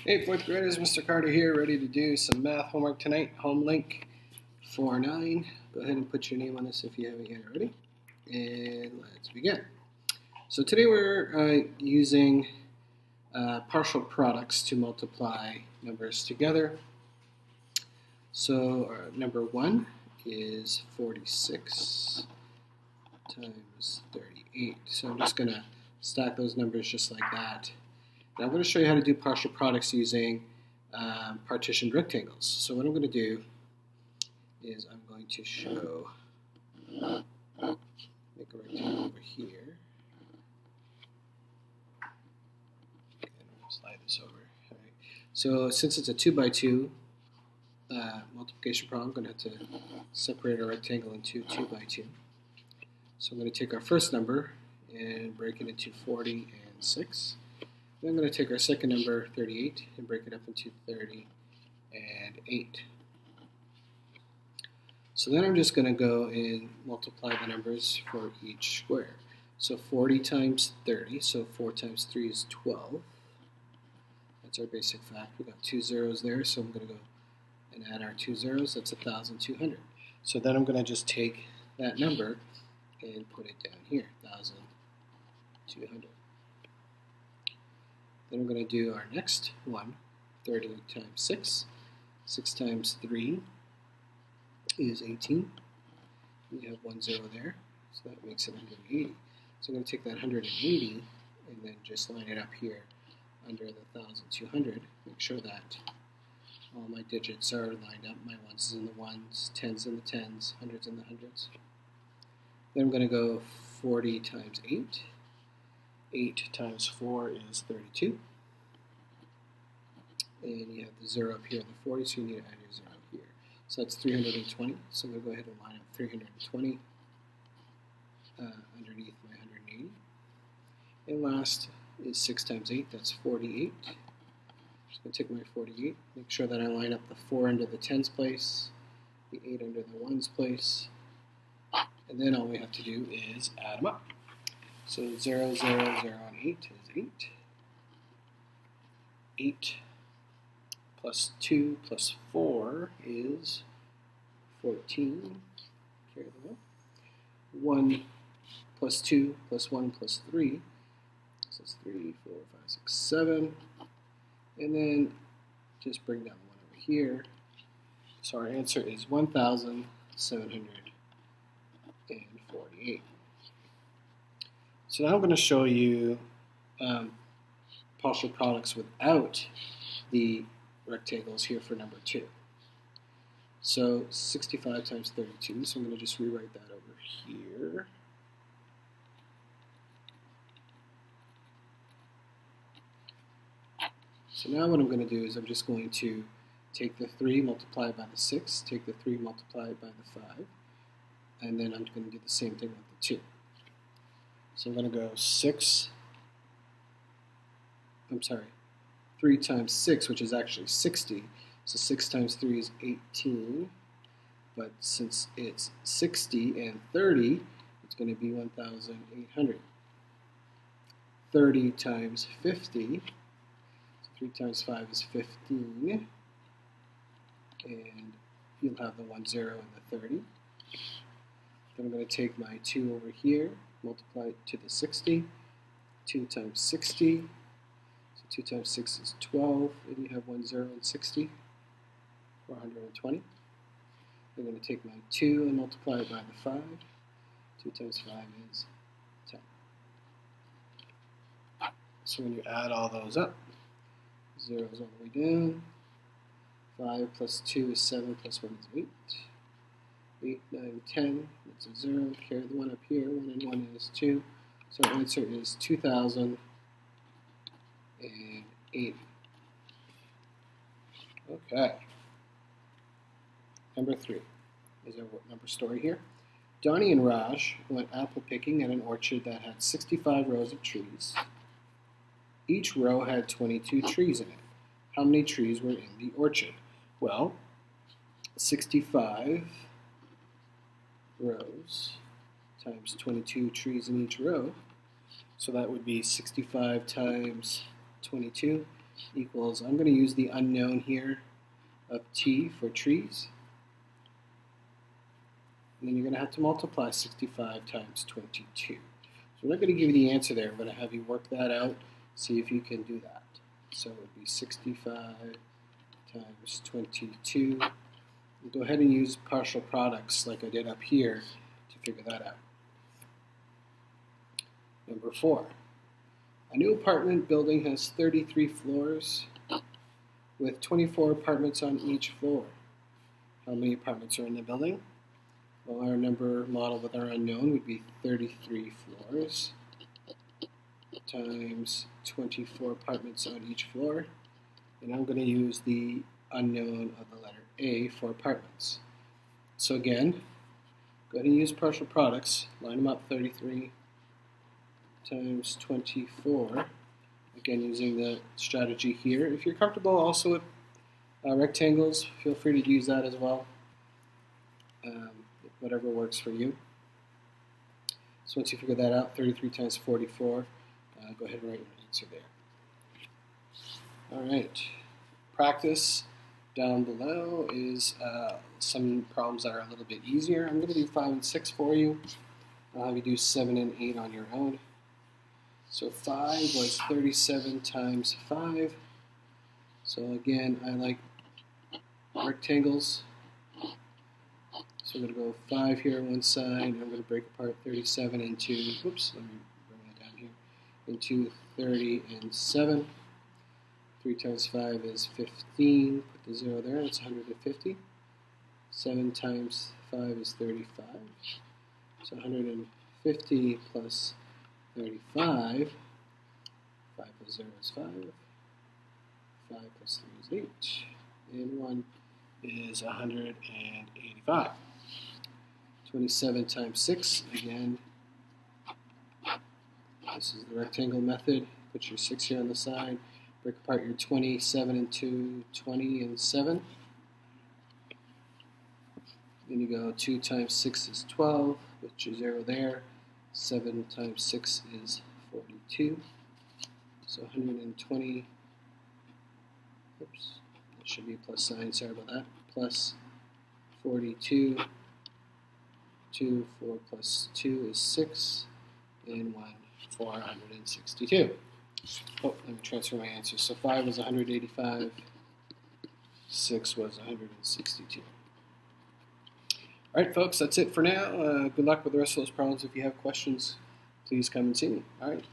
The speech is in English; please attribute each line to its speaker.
Speaker 1: Hey, fourth graders, Mr. Carter here, ready to do some math homework tonight. Home link 49. Go ahead and put your name on this if you haven't yet already. And let's begin. So today we're using partial products to multiply numbers together. So number 1 is 46 times 38. So I'm just going to stack those numbers just like that. Now I'm going to show you how to do partial products using partitioned rectangles. So what I'm going to do is I'm going to show, make a rectangle over here, and we'll slide this over. All right. So since it's a 2 by 2 multiplication problem, I'm going to have to separate our rectangle into 2 by 2. So I'm going to take our first number and break it into 40 and 6. Then I'm going to take our second number, 38, and break it up into 30 and 8. So then I'm just going to go and multiply the numbers for each square. So 40 times 30, so 4 times 3 is 12. That's our basic fact. We've got 2 zeros there, so I'm going to go and add our 2 zeros. That's 1,200. So then I'm going to just take that number and put it down here, 1,200. Then we're going to do our next one, 30 times 6. 6 times 3 is 18. We have 1 0 there, so that makes it 180. So I'm going to take that 180 and then just line it up here under the 1,200. Make sure that all my digits are lined up. My ones in the ones, tens in the tens, hundreds in the hundreds. Then I'm going to go 40 times 8. 8 times 4 is 32. And you have the 0 up here, the 40, so you need to add your 0 here. So that's 320. So I'm going to go ahead and line up 320 underneath my 180. And last is 6 times 8, that's 48. Just going to take my 48, make sure that I line up the 4 under the tens place, the 8 under the ones place, and then all we have to do is add them up. So 0, 0, 0, and 8 is 8. 8 plus 2 plus 4 is 14. Carry them up. 1 plus 2 plus 1 plus 3. So it's 3, 4, 5, 6, 7. And then just bring down 1 over here. So our answer is 1,748. So now I'm going to show you partial products without the rectangles here for number 2. So 65 times 32, so I'm going to just rewrite that over here. So now what I'm going to do is I'm just going to take the 3, multiply it by the 6, take the 3, multiply it by the 5, and then I'm going to do the same thing with the 2. So I'm going to go 3 times 6, which is actually 60. So 6 times 3 is 18. But since it's 60 and 30, it's going to be 1,800. 30 times 50, so 3 times 5 is 15. And you'll have the 1 0 and the 30. Then I'm going to take my 2 over here, multiply it to the 60. 2 times 60. So 2 times 6 is 12. And you have 1 0 and 60. 420. I'm going to take my 2 and multiply it by the 5. 2 times 5 is 10. So when you add all those up, 0 is all the way down. 5 plus 2 is 7, plus 1 is 8. 8, 9, 10, that's a 0. Carry the 1 up here. 1 and 1 is 2. So our answer is 2,080. Okay. Number 3 is our number story here. Donnie and Raj went apple picking at an orchard that had 65 rows of trees. Each row had 22 trees in it. How many trees were in the orchard? Well, 65 rows times 22 trees in each row. So that would be 65 times 22. equals, I'm going to use the unknown here of t for trees. And then you're going to have to multiply 65 times 22. So we're not going to give you the answer there. We're going to have you work that out, see if you can do that. So it would be 65 times 22. We'll go ahead and use partial products like I did up here to figure that out. Number 4. A new apartment building has 33 floors with 24 apartments on each floor. How many apartments are in the building? Well, our number model with our unknown would be 33 floors times 24 apartments on each floor. And I'm going to use the unknown of the letter A for apartments. So again, go ahead and use partial products. Line them up, 33 times 24. Again, using the strategy here. If you're comfortable also with rectangles, feel free to use that as well. Whatever works for you. So once you figure that out, 33 times 44, go ahead and write your answer there. All right. Practice down below is some problems that are a little bit easier. I'm going to do 5 and 6 for you. I'll have you do 7 and 8 on your own. So 5 was 37 times 5. So again, I like rectangles. So we're going to go 5 here on one side, and I'm going to break apart 37 into, whoops, let me bring that down here, into 30 and 7. 3 times 5 is 15, put the 0 there, that's 150. 7 times 5 is 35. So 150 plus 35, 5 plus 0 is 5, 5 plus 3 is 8, and 1 is 185. 27 times 6, again, this is the rectangle method. Put your 6 here on the side. Break apart your 27 into 20 and 7. Then you go 2 times 6 is 12, put your 0 there. 7 times 6 is 42. So 120, oops, that should be a plus sign, sorry about that, plus 42. 2, 4 plus 2 is 6, and 1, 462. Oh, let me transfer my answers. So 5 was 185, 6 was 162. All right, folks, that's it for now. Good luck with the rest of those problems. If you have questions, please come and see me. All right.